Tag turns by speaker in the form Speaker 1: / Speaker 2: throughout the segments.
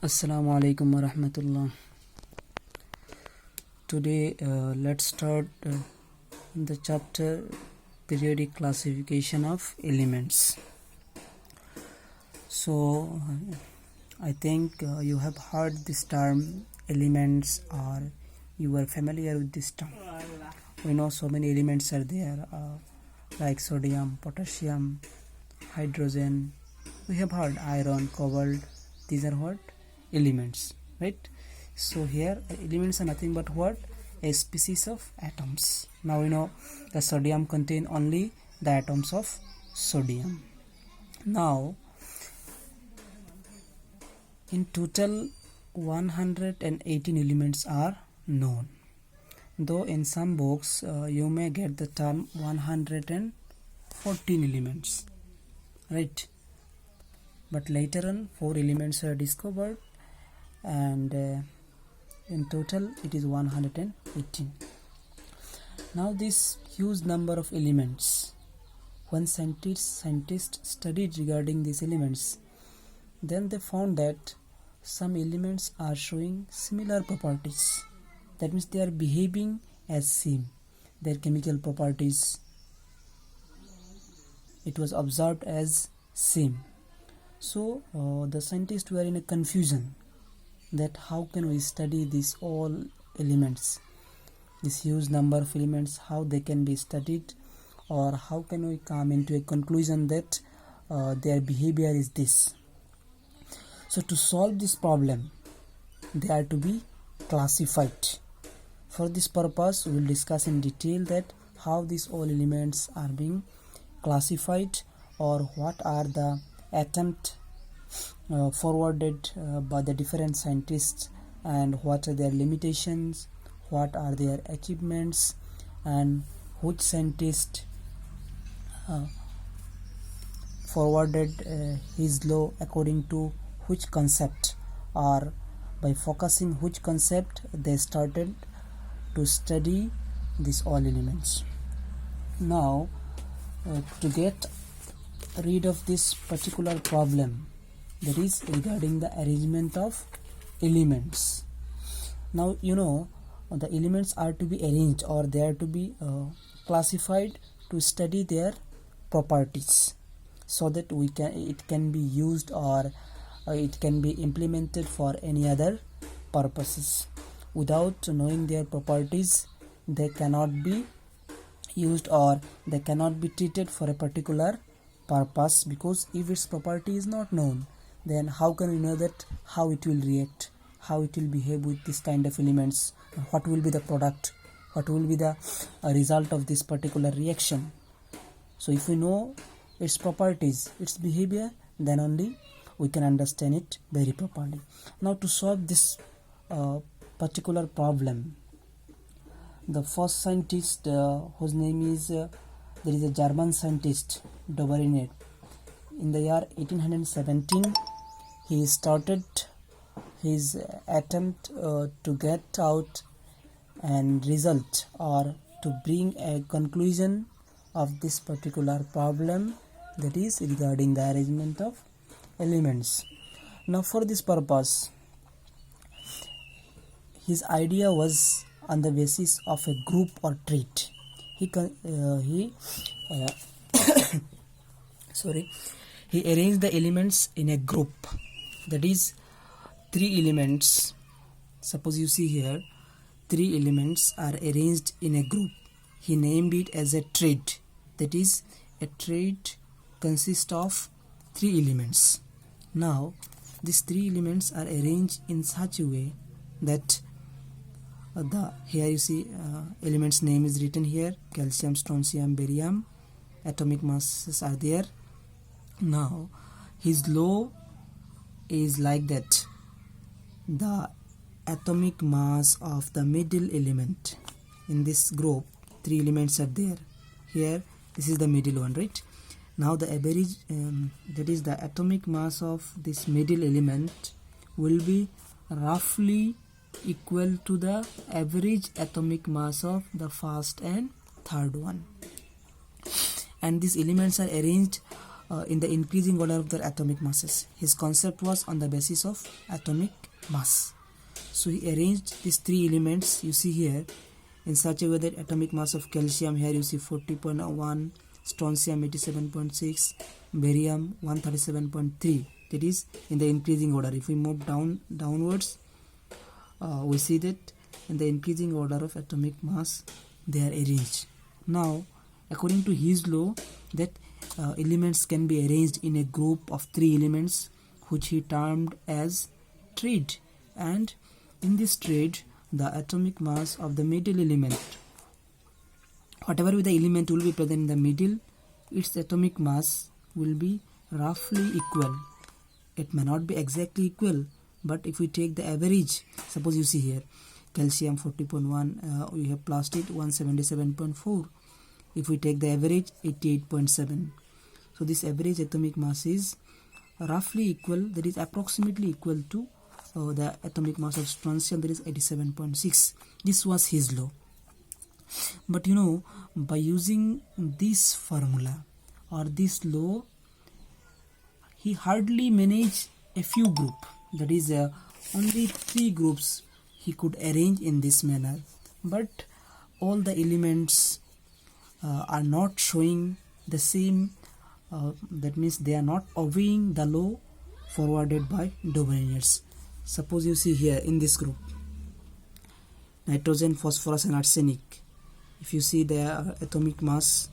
Speaker 1: Assalamu alaikum wa rahmatullah. Today let's start the chapter periodic classification of elements. So I think you have heard this term elements, or you are familiar with this term. We know so many elements are there like sodium, potassium, hydrogen. We have heard iron, cobalt. These are what? Elements, right? So here elements are nothing but what? A species of atoms. Now we know the sodium contain only the atoms of sodium. Now in total 118 elements are known, though in some books you may get the term 114 elements, right? But later on 4 elements are discovered, and in total it is 118. Now this huge number of elements, when scientists studied regarding these elements, then they found that some elements are showing similar properties. That means they are behaving as same. Their chemical properties, it was observed as same. So the scientists were in a confusion that how can we study these all elements, this huge number of elements, how they can be studied, or how can we come into a conclusion that their behavior is this. So to solve this problem, they are to be classified. For this purpose, we will discuss in detail that how these all elements are being classified, or what are the attempts forwarded by the different scientists, and what are their limitations, what are their achievements, and which scientist forwarded his law according to which concept, or by focusing which concept they started to study these all elements. Now to get rid of this particular problem, that is regarding the arrangement of elements. Now you know the elements are to be arranged, or they are to be classified to study their properties, so that it can be used, or it can be implemented for any other purposes. Without knowing their properties, they cannot be used, or they cannot be treated for a particular purpose, because if its property is not known, then how can we know that how it will react, how it will behave with this kind of elements, what will be the product, what will be the result of this particular reaction. So if we know its properties, its behavior, then only we can understand it very properly. Now to solve this particular problem, the first scientist, whose name is there is a German scientist, Dobereiner. In the year 1817, he started his attempt to get out and result, or to bring a conclusion of this particular problem, that is regarding the arrangement of elements. Now for this purpose, his idea was on the basis of a group or trait. He arranged the elements in a group, that is 3 elements. Suppose you see here 3 elements are arranged in a group. He named it as a trait, that is a trait consists of 3 elements. Now these 3 elements are arranged in such a way that here you see elements name is written here: calcium, strontium, barium. Atomic masses are there. Now his law is like that: the atomic mass of the middle element in this group, 3 elements are there. Here this is the middle one, right? Now the average, that is the atomic mass of this middle element, will be roughly equal to the average atomic mass of the first and third one. And these elements are arranged in the increasing order of their atomic masses. His concept was on the basis of atomic mass. So he arranged these three elements you see here in such a way that atomic mass of calcium, here you see 40.1, strontium 87.6, barium 137.3. that is in the increasing order. If we move downwards, we see that in the increasing order of atomic mass they are arranged. Now according to his law, that elements can be arranged in a group of three elements which he termed as trade, and in this trade the atomic mass of the middle element, whatever the element will be present in the middle, its atomic mass will be roughly equal. It may not be exactly equal, but if we take the average, suppose you see here calcium 40.1, we have plus it 177.4. if we take the average 88.7, so this average atomic mass is roughly equal, that is approximately equal to the atomic mass of strontium, that is 87.6. This was his law. But you know, by using this formula or this law, he hardly managed a few groups, that is only 3 groups he could arrange in this manner, but all the elements are not showing the same, that means they are not obeying the law forwarded by Dobryniec. Suppose you see here in this group nitrogen, phosphorus and arsenic. If you see the atomic mass,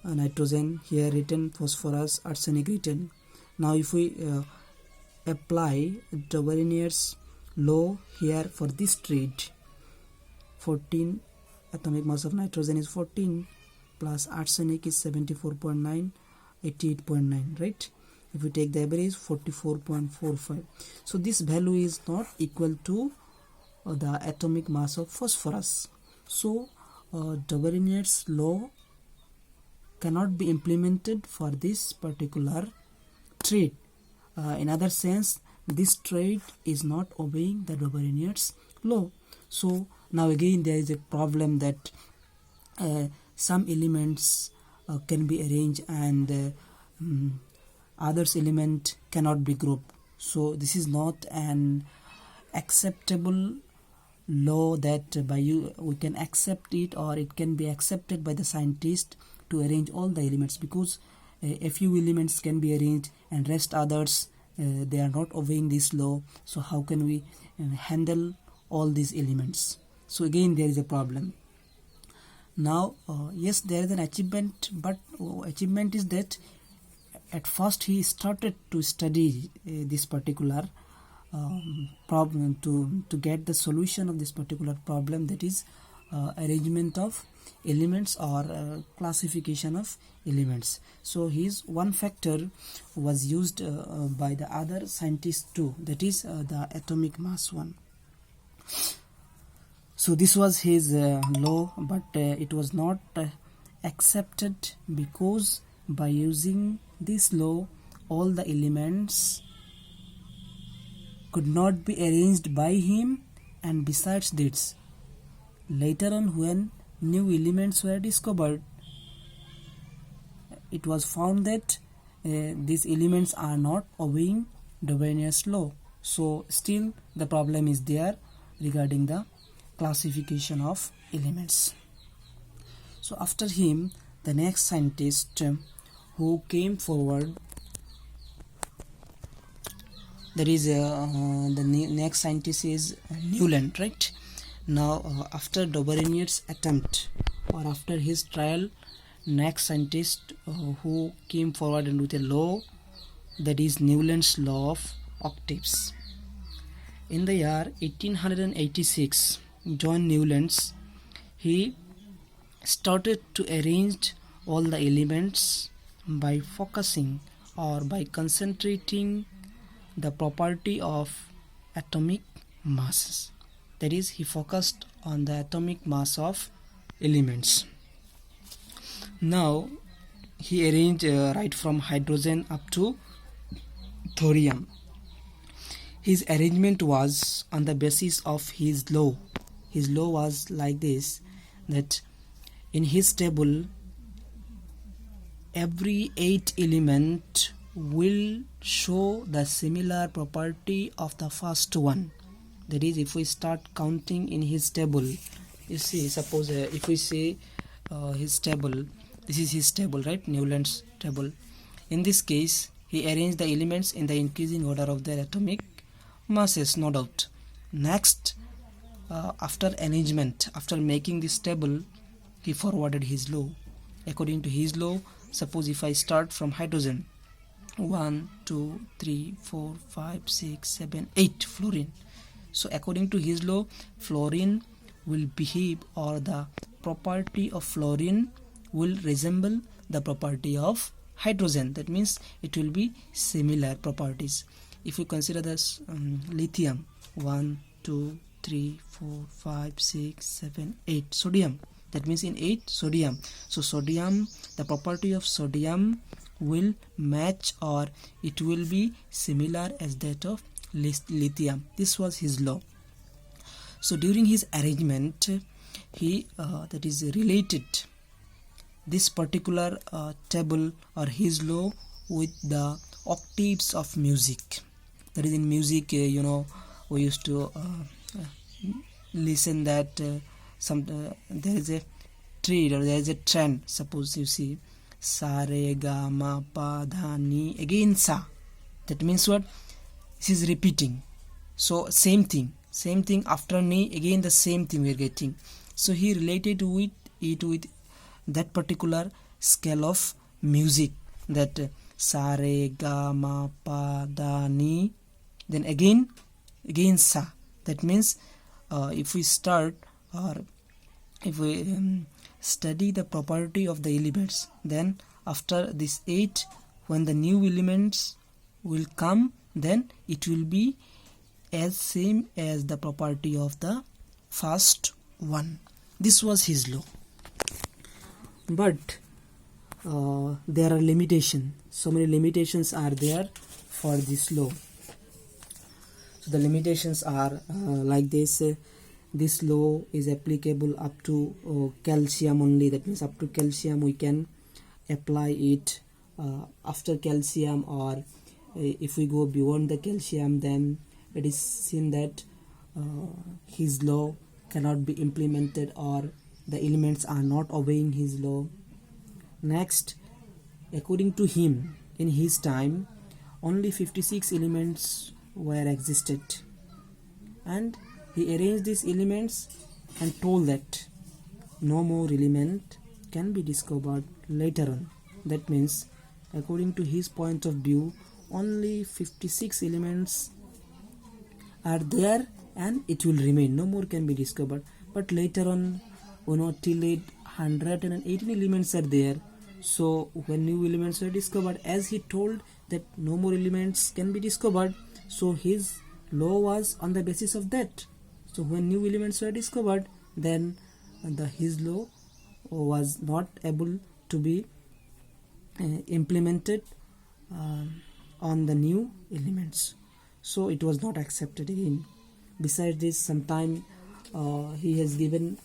Speaker 1: nitrogen here written, phosphorus, arsenic written. Now if we apply Dobryniec's law here for this trade, 14 atomic mass of nitrogen is 14 plus arsenic is 74.9, 88.9, right? If we take the average 44.45, so this value is not equal to the atomic mass of phosphorus. So Dobryniec's law cannot be implemented for this particular trade. In other sense, this trade is not obeying the Dobryniec's law. So now again there is a problem that some elements can be arranged and others element cannot be grouped. So this is not an acceptable law that by we can accept it, or it can be accepted by the scientist to arrange all the elements, because a few elements can be arranged and rest others they are not obeying this law. So how can we handle all these elements? So again there is a problem. Now yes, there is an achievement, but achievement is that at first he started to study this particular problem to get the solution of this particular problem, that is arrangement of elements or classification of elements. So his one factor was used by the other scientists too, that is the atomic mass one. So this was his law, but it was not accepted, because by using this law all the elements could not be arranged by him, and besides this, later on when new elements were discovered, it was found that these elements are not obeying Dobryniec's law. So still the problem is there regarding the classification of elements. So after him, the next scientist who came forward, that is the next scientist is Newland, right? Now after Dobryniec's attempt, or after his trial, next scientist who came forward and with a law, that is Newland's law of octaves. In the year 1886, John Newland, he started to arrange all the elements by focusing or by concentrating the property of atomic masses. That is, he focused on the atomic mass of elements. Now he arranged right from hydrogen up to thorium. His arrangement was on the basis of his law. His law was like this, that in his table every 8 element will show the similar property of the first one. That is, if we start counting in his table, you see, suppose if we say his table, this is his table, right? Newland's table. In this case, he arranged the elements in the increasing order of their atomic masses, no doubt. Next, after arrangement, after making this table, he forwarded his law. According to his law, suppose if I start from hydrogen, 1 2 3 4 5 6 7 8 fluorine. So according to his law, fluorine will behave, or the property of fluorine will resemble the property of hydrogen. That means it will be similar properties. If we consider this lithium, 1 2 3 4 5 6 7 8, sodium, that means in 8 sodium. So sodium, the property of sodium will match, or it will be similar as that of lithium. This was his law. So during his arrangement, he that is related this particular table or his law with the octaves of music. That is, in music, we used to listen that there is a trend, or there is a trend. Suppose you see sa re ga ma pa dha ni, again sa. That means what? This is repeating. So same thing after ni, again the same thing we are getting. So he related with it with that particular scale of music, that sa re ga ma pa da ni, then again sa. That means if we start, or if we study the property of the elements, then after this 8, when the new elements will come, then it will be as same as the property of the first one. This was his law. But there are limitations. So many limitations are there for this law. So the limitations are like this. This law is applicable up to calcium only. That means up to calcium we can apply it. After calcium, or if we go beyond the calcium, then it is seen that his law cannot be implemented, or the elements are not obeying his law. Next, according to him, in his time, only 56 elements were existed, and he arranged these elements and told that no more element can be discovered later on. That means, according to his point of view, only 56 elements are there and it will remain. No more can be discovered. But later on, till 118 elements are there. So when new elements were discovered, as he told that no more elements can be discovered, so his law was on the basis of that. So when new elements were discovered, then his law was not able to be implemented on the new elements. So it was not accepted again. Besides this, sometime he has given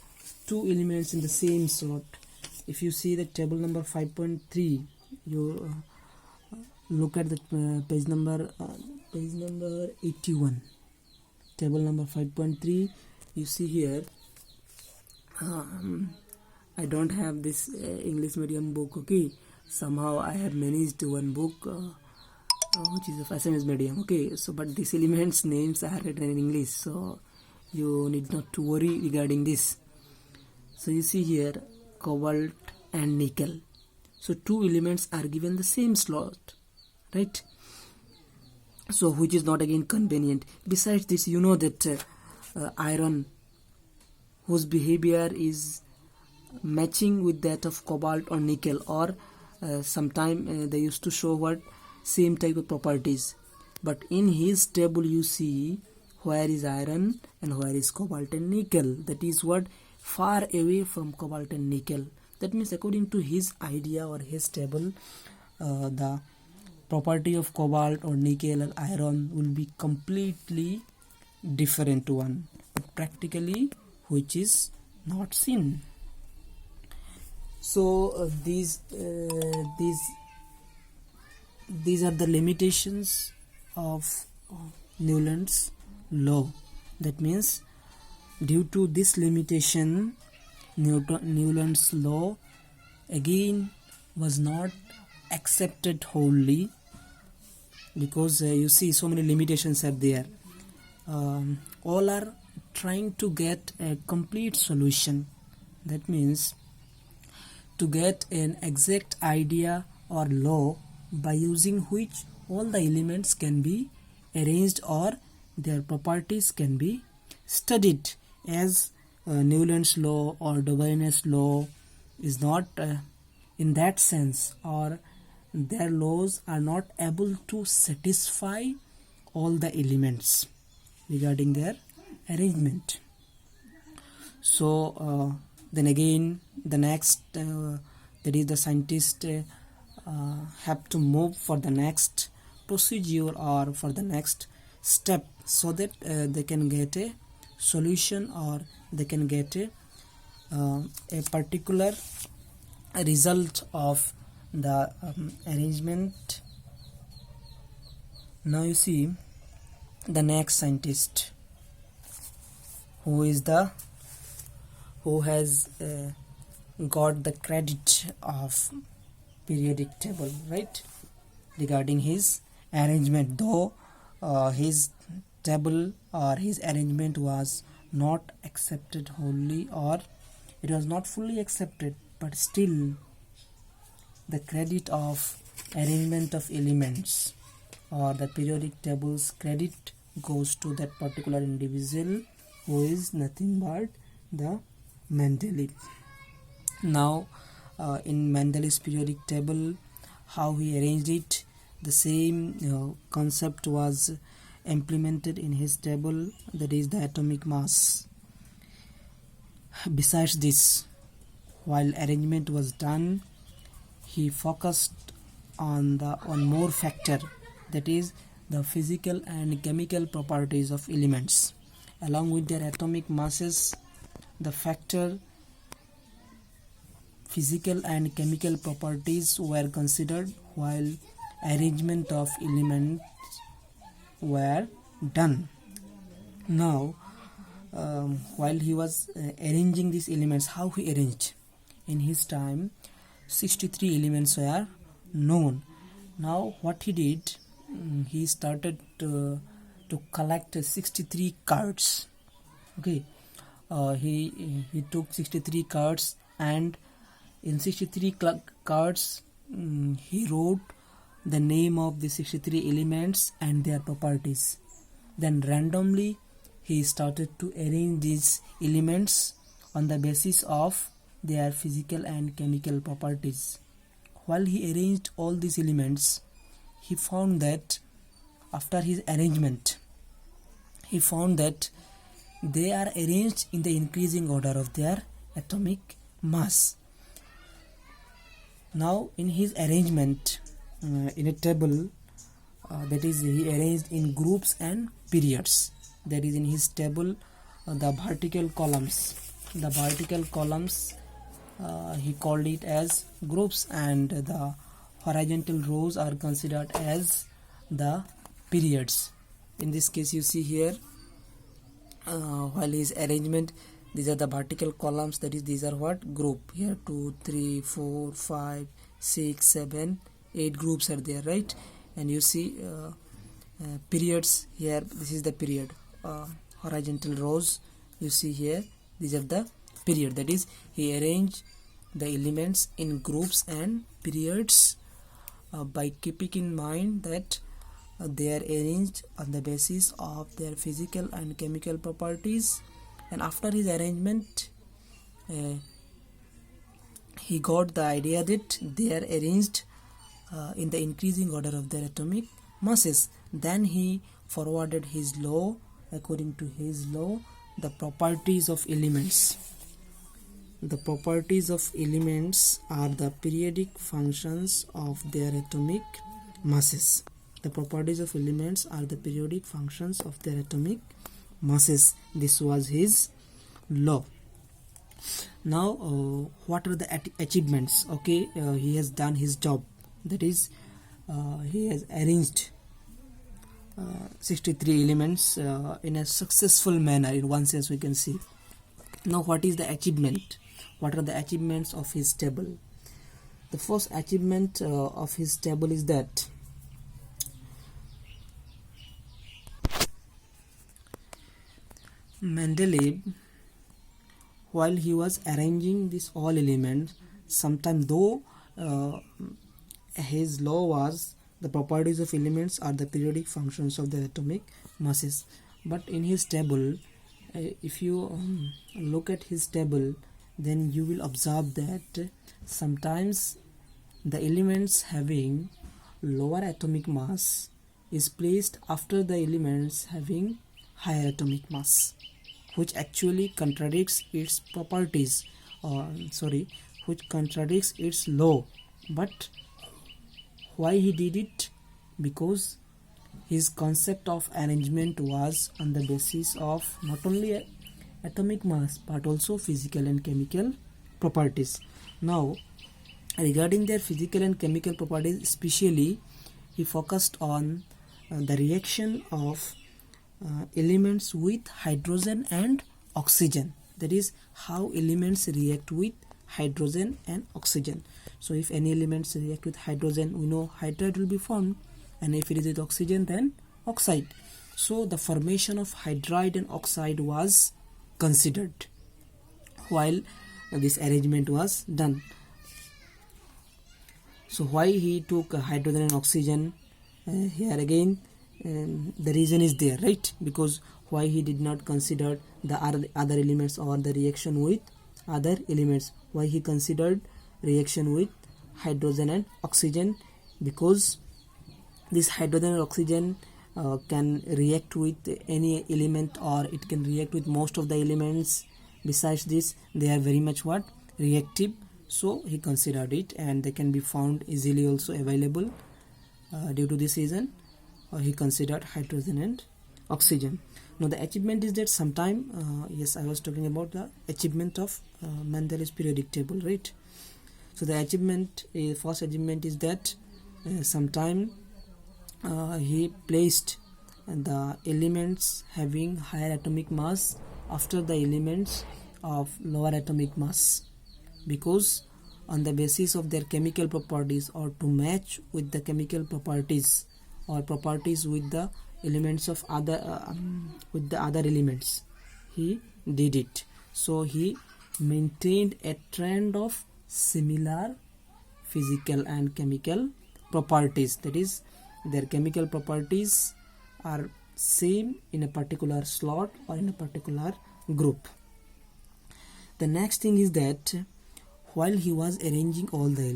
Speaker 1: 2 elements in the same slot. If you see the table number 5.3, you look at the page number 81. Table number 5.3. You see here. I don't have this English medium book. Okay, somehow I have managed one book which is of SMS medium. Okay, so but these elements names are written in English, so you need not to worry regarding this. So you see here cobalt and nickel. So 2 elements are given the same slot, right? So which is not again convenient. Besides this, you know that iron, whose behavior is matching with that of cobalt or nickel, or sometime they used to show what same type of properties. But in his table you see where is iron and where is cobalt and nickel. That is what far away from cobalt and nickel. That means according to his idea or his table, the property of cobalt or nickel or iron will be completely different one, but practically which is not seen. So these are the limitations of Newland's law. That means due to this limitation, Newland's law again was not accepted wholly, because you see so many limitations are there. All are trying to get a complete solution. That means to get an exact idea or law by using which all the elements can be arranged or their properties can be studied, as Newland's law or Duvernay's law is not in that sense, or their laws are not able to satisfy all the elements regarding their arrangement. So then again the next that is the scientist have to move for the next procedure or for the next step, so that they can get a solution or they can get a particular result of the arrangement. Now you see the next scientist who has got the credit of periodic table, right, regarding his arrangement, though his table or his arrangement was not accepted wholly, or it was not fully accepted, but still the credit of arrangement of elements or the periodic table's credit goes to that particular individual, who is nothing but the Mendeleev. Now in Mendeleev's periodic table, how he arranged it, the same concept was implemented in his table, that is the atomic mass. Besides this, while arrangement was done, he focused on more factor, that is the physical and chemical properties of elements along with their atomic masses. The factor physical and chemical properties were considered while arrangement of elements were done. Now while he was arranging these elements, how he arranged? In his time 63 elements were known. Now what he did, he started to collect 63 cards. Okay, he took 63 cards, and in 63 cards he wrote the name of the 63 elements and their properties. Then randomly he started to arrange these elements on the basis of their physical and chemical properties. While he arranged all these elements, he found that after his arrangement, he found that they are arranged in the increasing order of their atomic mass. Now in his arrangement in a table, that is he arranged in groups and periods. That is in his table the vertical columns he called it as groups, and the horizontal rows are considered as the periods. In this case you see here, while his arrangement, these are the vertical columns, that is these are what group. Here 2 3 4 5 6 7 8 groups are there, right? And you see periods here, this is the period. Horizontal rows you see here, these are the period. That is he arranged the elements in groups and periods by keeping in mind that they are arranged on the basis of their physical and chemical properties. And after his arrangement, he got the idea that they are arranged in the increasing order of their atomic masses. Then he forwarded his law. According to his law, the properties of elements. The properties of elements are the periodic functions of their atomic masses. The properties of elements are the periodic functions of their atomic masses. This was his law. Now what are the achievements? Okay, he has done his job, that is he has arranged 63 elements in a successful manner. In one sense we can see. Now what is the achievement? What are the achievements of his table? The first achievement of his table is that Mendeleev, while he was arranging these all elements, sometimes though his law was the properties of elements are the periodic functions of the atomic masses, but in his table, if you look at his table, then you will observe that sometimes the elements having lower atomic mass is placed after the elements having higher atomic mass, which actually contradicts its properties, which contradicts its law. But why he did it? Because his concept of arrangement was on the basis of not only atomic mass but also physical and chemical properties. Now, regarding their physical and chemical properties, especially he focused on the reaction of elements with hydrogen and oxygen, that is how elements react with hydrogen and oxygen. So if any elements react with hydrogen, we know hydride will be formed, and if it is with oxygen, then oxide. So the formation of hydride and oxide was considered while this arrangement was done. So why he took hydrogen and oxygen? Here again the reason is there, right? Because why he did not consider the other elements or the reaction with other elements? Why he considered reaction with hydrogen and oxygen? Because this hydrogen and oxygen can react with any element, or it can react with most of the elements. Besides this, they are very much reactive. So he considered it, and they can be found easily also available. Due to this reason, he considered hydrogen and oxygen. Now the achievement is that sometime, yes, I was talking about the achievement of Mendeleev's periodic table, right? So the achievement, first achievement is that sometime he placed the elements having higher atomic mass after the elements of lower atomic mass, because on the basis of their chemical properties, or to match with the chemical properties or properties with the elements of other with the other elements, he did it. So he maintained a trend of similar physical and chemical properties, that is their chemical properties are same in a particular slot or in a particular group. The next thing is that while he was arranging all the elements,